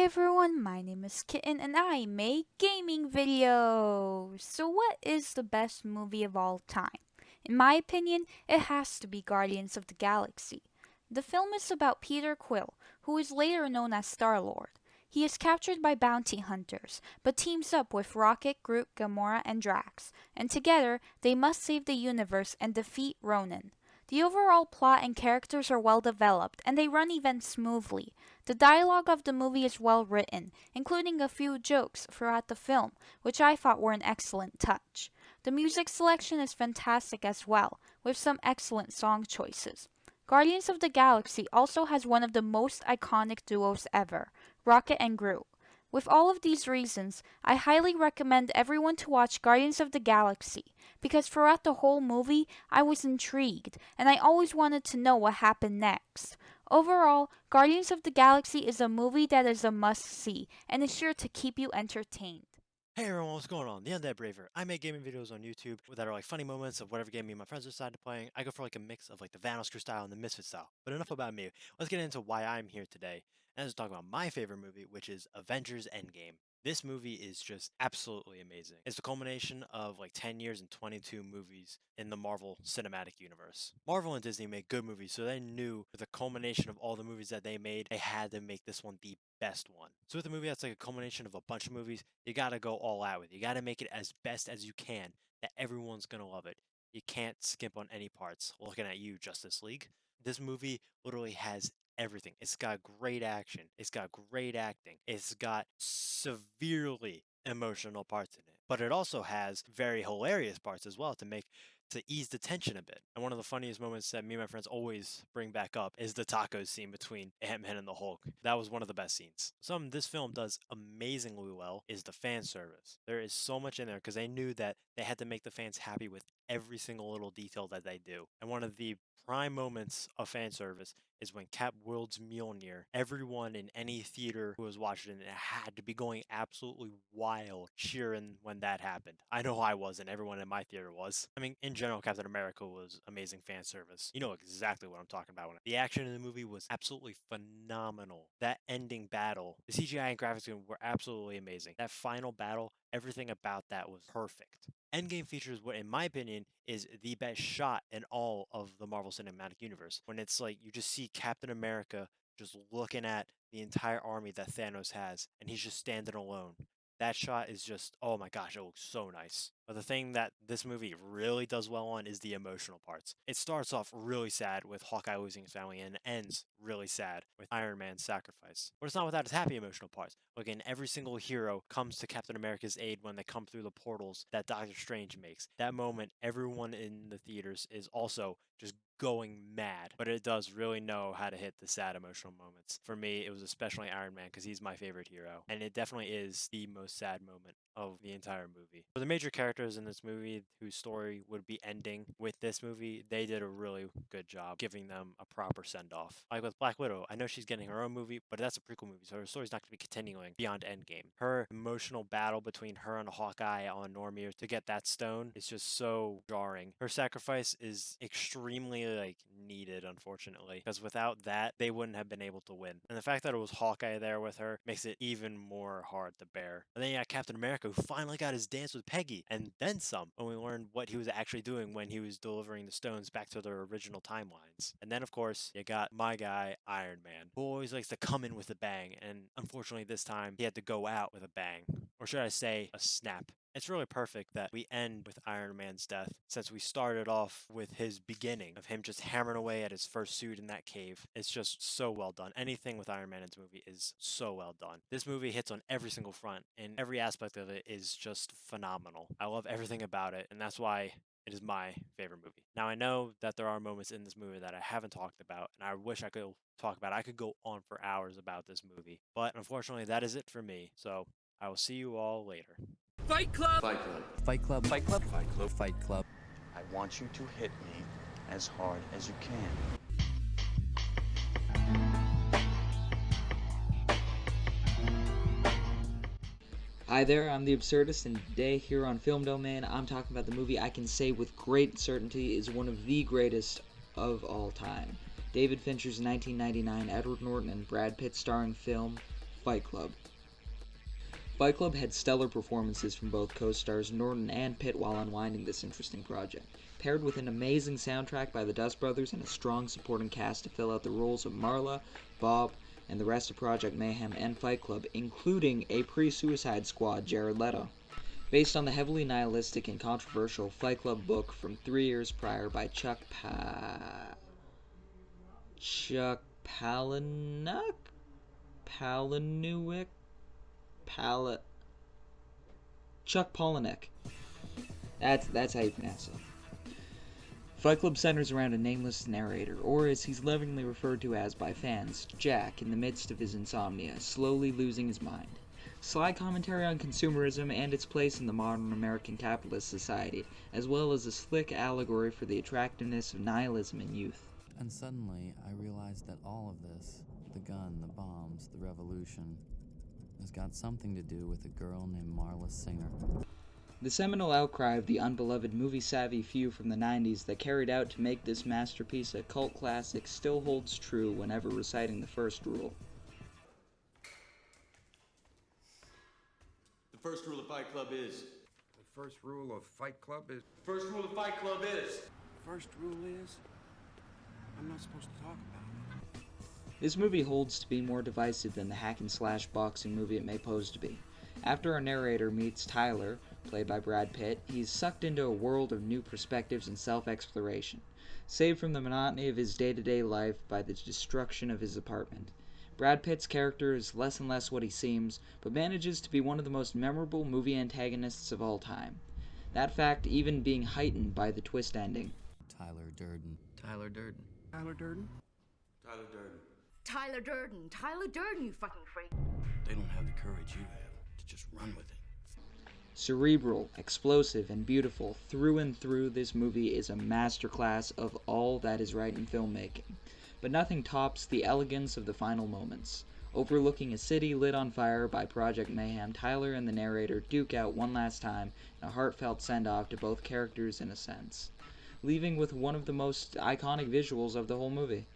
Hi everyone, my name is Kitten and I make gaming videos. So what is the best movie of all time? In my opinion, it has to be Guardians of the Galaxy. The film is about Peter Quill, who is later known as Star-Lord. He is captured by bounty hunters, but teams up with Rocket, Groot, Gamora, and Drax, and together they must save the universe and defeat Ronan. The overall plot and characters are well developed, and they run events smoothly. The dialogue of the movie is well written, including a few jokes throughout the film, which I thought were an excellent touch. The music selection is fantastic as well, with some excellent song choices. Guardians of the Galaxy also has one of the most iconic duos ever, Rocket and Groot. With all of these reasons, I highly recommend everyone to watch Guardians of the Galaxy, because throughout the whole movie, I was intrigued, and I always wanted to know what happened next. Overall, Guardians of the Galaxy is a movie that is a must-see, and is sure to keep you entertained. Hey everyone, what's going on? The Undead Braver. I make gaming videos on YouTube that are like funny moments of whatever game me and my friends decide to playing. I go for like a mix of like the Vanoscrew style and the Misfit style. But enough about me. Let's get into why I'm here today. And let's talk about my favorite movie, which is Avengers Endgame. This movie is just absolutely amazing. It's the culmination of like 10 years and 22 movies in the Marvel Cinematic Universe. Marvel and Disney make good movies, so they knew with the culmination of all the movies that they made, they had to make this one the best one. So with a movie that's like a culmination of a bunch of movies, you gotta go all out with it. You gotta make it as best as you can, that everyone's gonna love it. You can't skimp on any parts. Looking at you, Justice League. This movie literally has everything. It's got great action. It's got great acting. It's got severely emotional parts in it. But it also has very hilarious parts as well to ease the tension a bit. And one of the funniest moments that me and my friends always bring back up is the tacos scene between Ant-Man and the Hulk. That was one of the best scenes. Something this film does amazingly well is the fan service. There is so much in there because they knew that they had to make the fans happy with every single little detail that they do. And one of the prime moments of fan service is when Cap wields Mjolnir. Everyone in any theater who was watching it had to be going absolutely wild cheering when that happened. I know I was, and everyone in my theater was. I mean, in general, Captain America was amazing fan service. You know exactly what I'm talking about. The action in the movie was absolutely phenomenal. That ending battle, the CGI and graphics were absolutely amazing. That final battle, everything about that was perfect. Endgame features what, in my opinion, is the best shot in all of the Marvel Cinematic Universe. When it's like you just see Captain America just looking at the entire army that Thanos has, and he's just standing alone. That shot is just, oh my gosh, it looks so nice. But the thing that this movie really does well on is the emotional parts. It starts off really sad with Hawkeye losing his family and ends really sad with Iron Man's sacrifice. But it's not without its happy emotional parts. Again, every single hero comes to Captain America's aid when they come through the portals that Doctor Strange makes. That moment, everyone in the theaters is also just going mad, but it does really know how to hit the sad emotional moments. For me, it was especially Iron Man because he's my favorite hero, and it definitely is the most sad moment of the entire movie. For the major characters in this movie whose story would be ending with this movie, they did a really good job giving them a proper send off. Like with Black Widow, I know she's getting her own movie, but that's a prequel movie, so her story's not going to be continuing beyond Endgame. Her emotional battle between her and Hawkeye on Normir to get that stone is just so jarring. Her sacrifice is extremely needed, unfortunately, because without that, they wouldn't have been able to win. And the fact that it was Hawkeye there with her makes it even more hard to bear. And then you got Captain America, who finally got his dance with Peggy, and then some, when we learned what he was actually doing when he was delivering the stones back to their original timelines. And then, of course, you got my guy, Iron Man, who always likes to come in with a bang, and unfortunately this time, he had to go out with a bang. Or should I say, a snap. It's really perfect that we end with Iron Man's death, since we started off with his beginning of him just hammering away at his first suit in that cave. It's just so well done. Anything with Iron Man in this movie is so well done. This movie hits on every single front, and every aspect of it is just phenomenal. I love everything about it, and that's why it is my favorite movie. Now, I know that there are moments in this movie that I haven't talked about, and I wish I could talk about. I could go on for hours about this movie, but unfortunately, that is it for me. So I will see you all later. Fight Club! Fight Club. Fight Club. Fight Club. Fight Club. Fight Club. I want you to hit me as hard as you can. Hi there, I'm the Absurdist, and today here on Film Domain, I'm talking about the movie I can say with great certainty is one of the greatest of all time. David Fincher's 1999 Edward Norton and Brad Pitt starring film, Fight Club. Fight Club had stellar performances from both co-stars Norton and Pitt while unwinding this interesting project, paired with an amazing soundtrack by the Dust Brothers and a strong supporting cast to fill out the roles of Marla, Bob, and the rest of Project Mayhem and Fight Club, including a pre-Suicide Squad Jared Leto. Based on the heavily nihilistic and controversial Fight Club book from 3 years prior by Chuck Palahniuk? Chuck Palahniuk. That's how you pronounce it. Fight Club centers around a nameless narrator, or as he's lovingly referred to as by fans, Jack, in the midst of his insomnia, slowly losing his mind. Sly commentary on consumerism and its place in the modern American capitalist society, as well as a slick allegory for the attractiveness of nihilism in youth. And suddenly, I realized that all of this, the gun, the bombs, the revolution, has got something to do with a girl named Marla Singer. The seminal outcry of the unbeloved movie-savvy few from the 90s that carried out to make this masterpiece a cult classic still holds true whenever reciting the first rule. The first rule of Fight Club is. The first rule of Fight Club is. First rule of Fight Club is. First rule is. I'm not supposed to talk about it. This movie holds to be more divisive than the hack-and-slash boxing movie it may pose to be. After our narrator meets Tyler, played by Brad Pitt, he's sucked into a world of new perspectives and self-exploration, saved from the monotony of his day-to-day life by the destruction of his apartment. Brad Pitt's character is less and less what he seems, but manages to be one of the most memorable movie antagonists of all time. That fact even being heightened by the twist ending. Tyler Durden. Tyler Durden. Tyler Durden? Tyler Durden. Tyler Durden. Tyler Durden, you fucking freak. They don't have the courage you have to just run with it. Cerebral, explosive, and beautiful through and through, this movie is a masterclass of all that is right in filmmaking. But nothing tops the elegance of the final moments. Overlooking a city lit on fire by Project Mayhem, Tyler and the narrator duke out one last time in a heartfelt send-off to both characters in a sense, leaving with one of the most iconic visuals of the whole movie.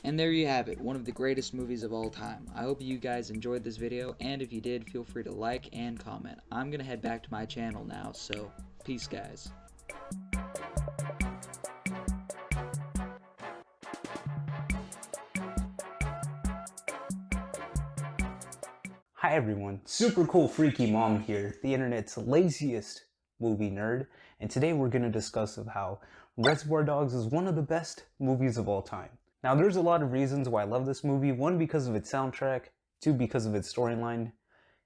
And there you have it, one of the greatest movies of all time. I hope you guys enjoyed this video, and if you did, feel free to like and comment. I'm gonna head back to my channel now, so peace guys. Hi everyone, super cool freaky mom here, the internet's laziest movie nerd, and today we're going to discuss of how Reservoir Dogs is one of the best movies of all time. Now there's a lot of reasons why I love this movie. 1, because of its soundtrack, 2, because of its storyline,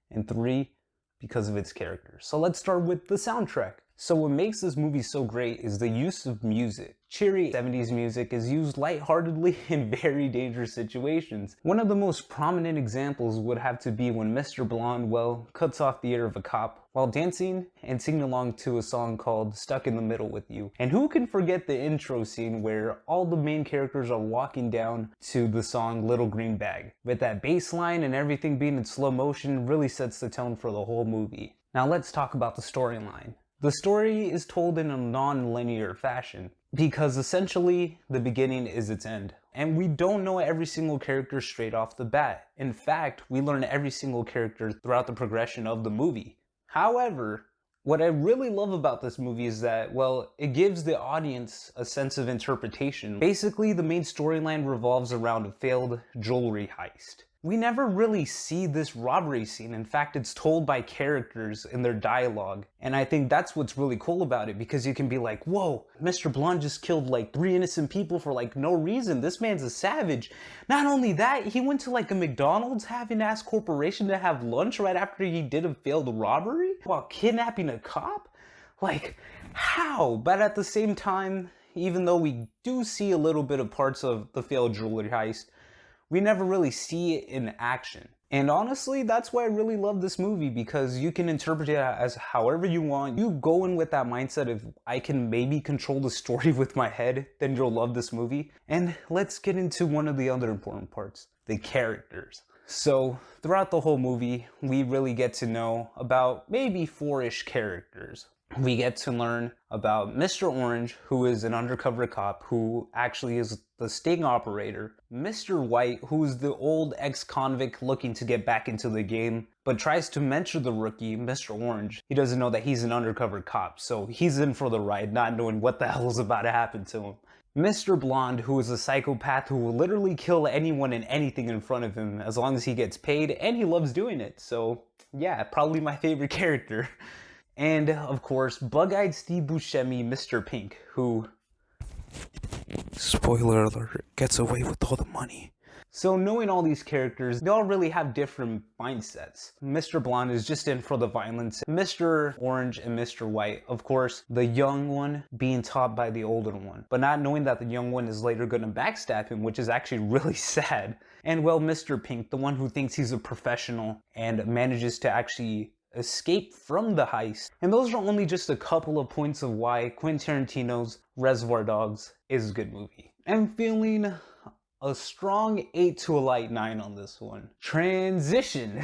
and 3, because of its characters. So let's start with the soundtrack. So what makes this movie so great is the use of music. Cheery 70s music is used lightheartedly in very dangerous situations. One of the most prominent examples would have to be when Mr. Blonde, well, cuts off the ear of a cop while dancing and singing along to a song called Stuck in the Middle with You. And who can forget the intro scene where all the main characters are walking down to the song Little Green Bag. With that bass line and everything being in slow motion really sets the tone for the whole movie. Now let's talk about the storyline. The story is told in a non-linear fashion because essentially the beginning is its end. And we don't know every single character straight off the bat. In fact, we learn every single character throughout the progression of the movie. However, what I really love about this movie is that, well, it gives the audience a sense of interpretation. Basically, the main storyline revolves around a failed jewelry heist. We never really see this robbery scene. In fact, it's told by characters in their dialogue. And I think that's what's really cool about it, because you can be like, whoa, Mr. Blonde just killed like 3 innocent people for like no reason. This man's a savage. Not only that, he went to like a McDonald's half-ass corporation to have lunch right after he did a failed robbery while kidnapping a cop? Like, how? But at the same time, even though we do see a little bit of parts of the failed jewelry heist, we never really see it in action. And honestly, that's why I really love this movie, because you can interpret it as however you want. You go in with that mindset of, I can maybe control the story with my head, then you'll love this movie. And let's get into one of the other important parts, the characters. So throughout the whole movie, we really get to know about maybe 4-ish characters. We get to learn about Mr. Orange, who is an undercover cop who actually is the sting operator. Mr. White, who's the old ex-convict looking to get back into the game, but tries to mentor the rookie, Mr. Orange. He doesn't know that he's an undercover cop, so he's in for the ride, not knowing what the hell is about to happen to him. Mr. Blonde, who is a psychopath who will literally kill anyone and anything in front of him as long as he gets paid, and he loves doing it. So yeah, probably my favorite character. And of course, Bug-Eyed Steve Buscemi, Mr. Pink, who, spoiler alert, gets away with all the money. So knowing all these characters, they all really have different mindsets. Mr. Blonde is just in for the violence. Mr. Orange and Mr. White, of course, the young one being taught by the older one, but not knowing that the young one is later gonna backstab him, which is actually really sad. And well, Mr. Pink, the one who thinks he's a professional and manages to actually escape from the heist. And those are only just a couple of points of why Quentin Tarantino's Reservoir Dogs is a good movie. I'm feeling a strong 8 to a light 9 on this one. Transition.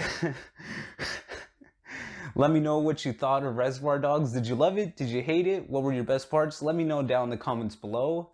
Let me know what you thought of Reservoir Dogs. Did you love it? Did you hate it? What were your best parts? Let me know down in the comments below.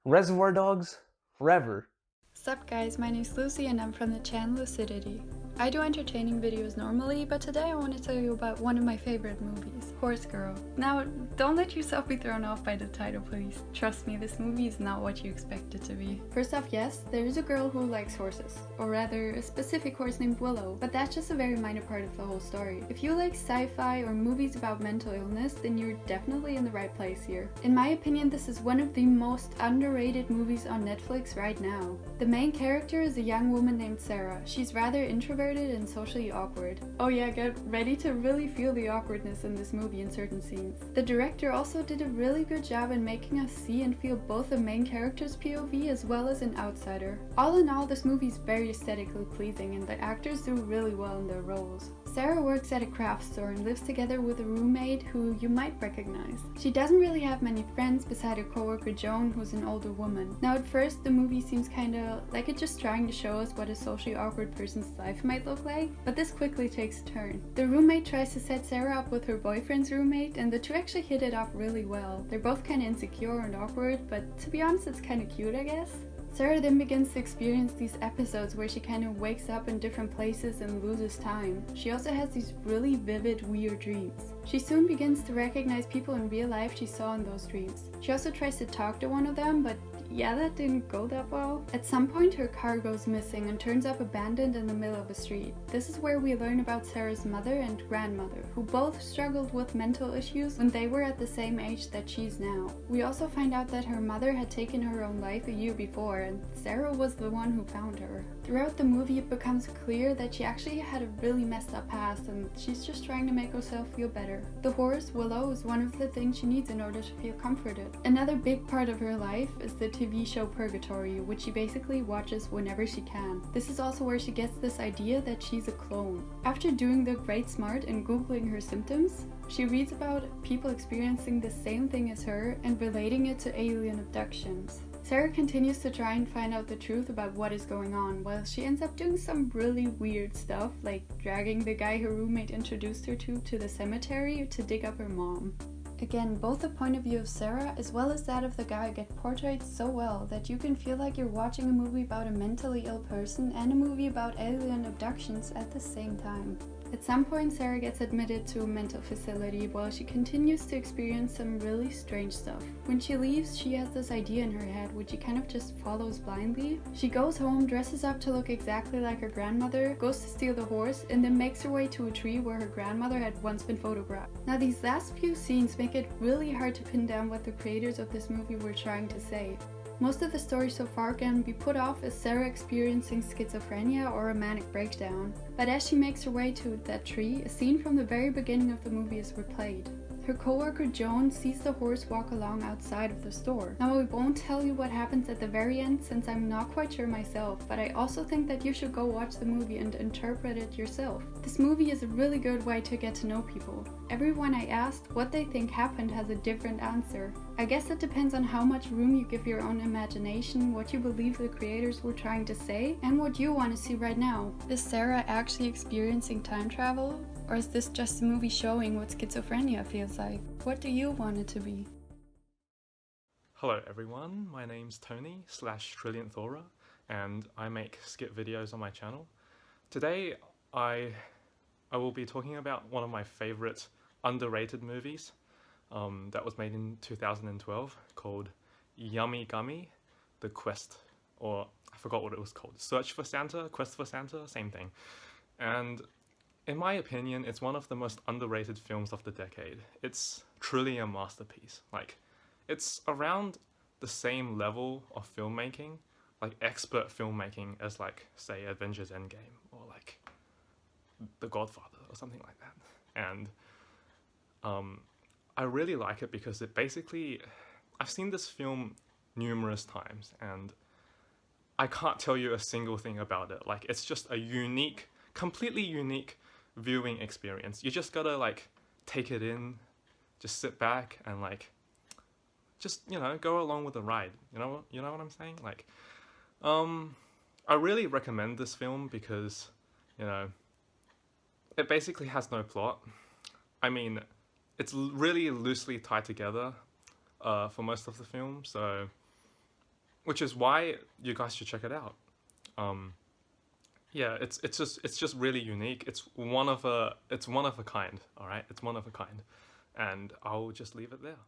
Reservoir Dogs forever. Sup guys, my name is Lucy and I'm from the channel Lucidity. I do entertaining videos normally, but today I want to tell you about one of my favorite movies, Horse Girl. Now, don't let yourself be thrown off by the title, please. Trust me, this movie is not what you expect it to be. First off, yes, there is a girl who likes horses, or rather, a specific horse named Willow, but that's just a very minor part of the whole story. If you like sci-fi or movies about mental illness, then you're definitely in the right place here. In my opinion, this is one of the most underrated movies on Netflix right now. The main character is a young woman named Sarah. She's rather introverted and socially awkward. Oh yeah, get ready to really feel the awkwardness in this movie in certain scenes. The director also did a really good job in making us see and feel both the main character's POV as well as an outsider. All in all, this movie is very aesthetically pleasing and the actors do really well in their roles. Sarah works at a craft store and lives together with a roommate who you might recognize. She doesn't really have many friends beside her coworker Joan, who's an older woman. Now at first the movie seems kinda like it's just trying to show us what a socially awkward person's life might look like, but this quickly takes a turn. The roommate tries to set Sarah up with her boyfriend's roommate and the two actually hit it off really well. They're both kinda insecure and awkward, but to be honest it's kinda cute I guess. Sarah then begins to experience these episodes where she kind of wakes up in different places and loses time. She also has these really vivid, weird dreams. She soon begins to recognize people in real life she saw in those dreams. She also tries to talk to one of them, but yeah, that didn't go that well. At some point her car goes missing and turns up abandoned in the middle of a street. This is where we learn about Sarah's mother and grandmother, who both struggled with mental issues when they were at the same age that she's now. We also find out that her mother had taken her own life a year before and Sarah was the one who found her. Throughout the movie it becomes clear that she actually had a really messed up past and she's just trying to make herself feel better. The horse, Willow, is one of the things she needs in order to feel comforted. Another big part of her life is the TV show Purgatory, which she basically watches whenever she can. This is also where she gets this idea that she's a clone. After doing the Great Smart and googling her symptoms, she reads about people experiencing the same thing as her and relating it to alien abductions. Sarah continues to try and find out the truth about what is going on, while she ends up doing some really weird stuff, like dragging the guy her roommate introduced her to the cemetery to dig up her mom. Again, both the point of view of Sarah as well as that of the guy get portrayed so well that you can feel like you're watching a movie about a mentally ill person and a movie about alien abductions at the same time. At some point, Sarah gets admitted to a mental facility while she continues to experience some really strange stuff. When she leaves, she has this idea in her head which she kind of just follows blindly. She goes home, dresses up to look exactly like her grandmother, goes to steal the horse, and then makes her way to a tree where her grandmother had once been photographed. Now these last few scenes make it really hard to pin down what the creators of this movie were trying to say. Most of the story so far can be put off as Sarah experiencing schizophrenia or a manic breakdown, but as she makes her way to that tree, a scene from the very beginning of the movie is replayed. Her coworker Joan sees the horse walk along outside of the store. Now I won't tell you what happens at the very end since I'm not quite sure myself, but I also think that you should go watch the movie and interpret it yourself. This movie is a really good way to get to know people. Everyone I asked what they think happened has a different answer. I guess it depends on how much room you give your own imagination, what you believe the creators were trying to say, and what you want to see right now. Is Sarah actually experiencing time travel? Or is this just a movie showing what schizophrenia feels like? What do you want it to be? Hello everyone, my name's Tony /TrillionthAura, and I make skit videos on my channel. Today I will be talking about one of my favorite underrated movies that was made in 2012 called Yummy Gummy, The Quest, or I forgot what it was called, Search for Santa, Quest for Santa, same thing. And in my opinion, it's one of the most underrated films of the decade. It's truly a masterpiece. Like, it's around the same level of filmmaking, like expert filmmaking, as like, say, Avengers Endgame or like The Godfather or something like that. And I really like it because it basically, I've seen this film numerous times and I can't tell you a single thing about it. Like, it's just a unique, completely unique viewing experience. You just gotta like take it in, just sit back and like just, you know, go along with the ride. You know what I'm saying? Like I really recommend this film because, you know, it basically has no plot. I mean, it's really loosely tied together for most of the film, so which is why you guys should check it out. Yeah, it's just really unique. It's one of a kind. All right, it's one of a kind, and I'll just leave it there.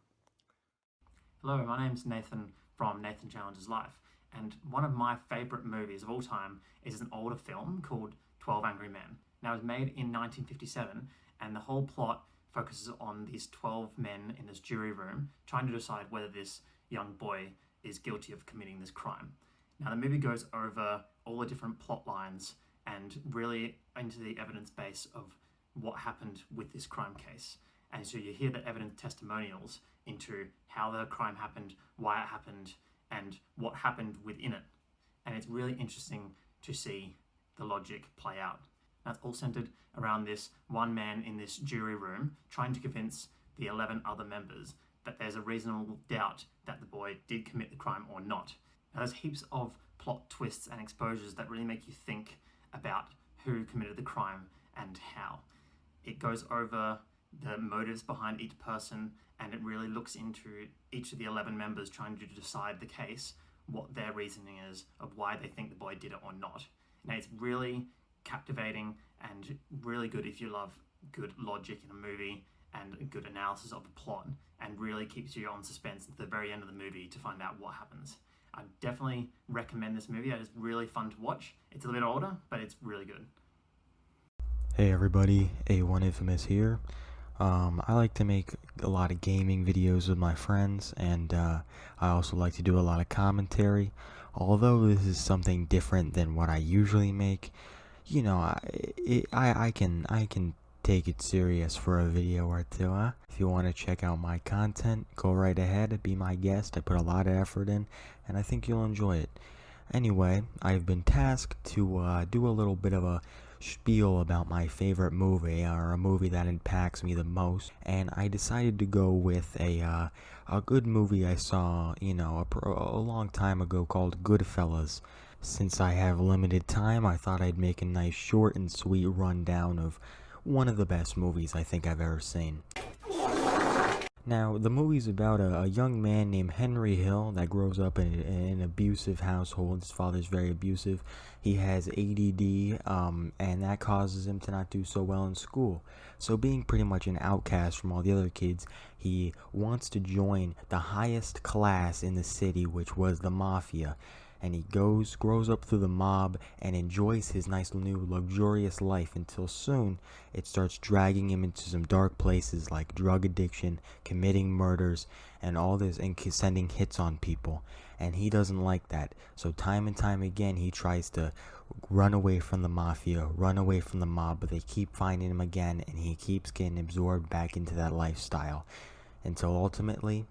Hello, my name's Nathan from Nathan Challenges Life, and one of my favourite movies of all time is an older film called 12 Angry Men. Now, it was made in 1957, and the whole plot focuses on these 12 men in this jury room trying to decide whether this young boy is guilty of committing this crime. Now, the movie goes over all the different plot lines and really into the evidence base of what happened with this crime case. And so you hear the evidence testimonials into how the crime happened, why it happened, and what happened within it. And it's really interesting to see the logic play out. That's all centered around this one man in this jury room trying to convince the 11 other members that there's a reasonable doubt that the boy did commit the crime or not. Now, there's heaps of plot twists and exposures that really make you think about who committed the crime and how. It goes over the motives behind each person, and it really looks into each of the 11 members trying to decide the case, what their reasoning is of why they think the boy did it or not. Now, it's really captivating and really good if you love good logic in a movie and a good analysis of the plot, and really keeps you on suspense at the very end of the movie to find out what happens. I definitely recommend this movie. It's really fun to watch. It's a little bit older, but it's really good. Hey everybody, A1 Infamous here. I like to make a lot of gaming videos with my friends, and I also like to do a lot of commentary. Although this is something different than what I usually make, you know, I can take it serious for a video or two, huh? If you want to check out my content, go right ahead, be my guest. I put a lot of effort in, and I think you'll enjoy it. Anyway, I've been tasked to do a little bit of a spiel about my favorite movie, or a movie that impacts me the most, and I decided to go with a good movie I saw, you know, a long time ago called Goodfellas. Since I have limited time, I thought I'd make a nice short and sweet rundown of one of the best movies I think I've ever seen. Now, the movie's about a young man named Henry Hill that grows up in an abusive household. His father's very abusive. He has ADD, and that causes him to not do so well in school. So being pretty much an outcast from all the other kids, he wants to join the highest class in the city, which was the mafia. And he grows up through the mob and enjoys his nice new luxurious life until soon it starts dragging him into some dark places like drug addiction, committing murders, and all this, and sending hits on people. and he doesn't like that. So time and time again, he tries to run away from the mafia, run away from the mob, but they keep finding him again, and he keeps getting absorbed back into that lifestyle until ultimately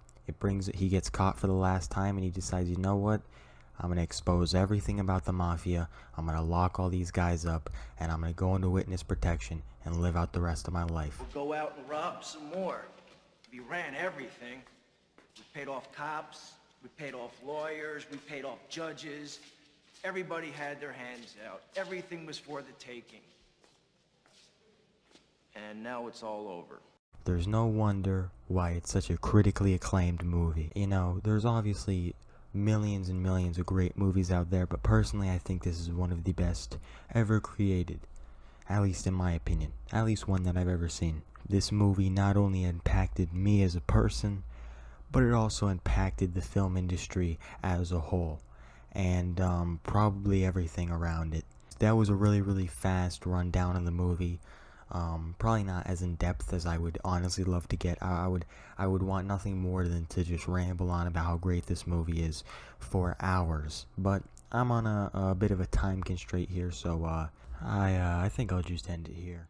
he gets caught for the last time, and he decides, you know what, I'm going to expose everything about the mafia, I'm going to lock all these guys up, and I'm going to go into witness protection and live out the rest of my life. We'll go out and rob some more. We ran everything. We paid off cops, we paid off lawyers, we paid off judges. Everybody had their hands out. Everything was for the taking. And now it's all over. There's no wonder why it's such a critically acclaimed movie. You know, there's obviously millions and millions of great movies out there, but personally I think this is one of the best ever created. At least in my opinion. At least one that I've ever seen. This movie not only impacted me as a person, but it also impacted the film industry as a whole. And probably everything around it. That was a really fast rundown of the movie. Probably not as in depth as I would honestly love to get. I would want nothing more than to just ramble on about how great this movie is for hours. But I'm on a bit of a time constraint here, so I think I'll just end it here.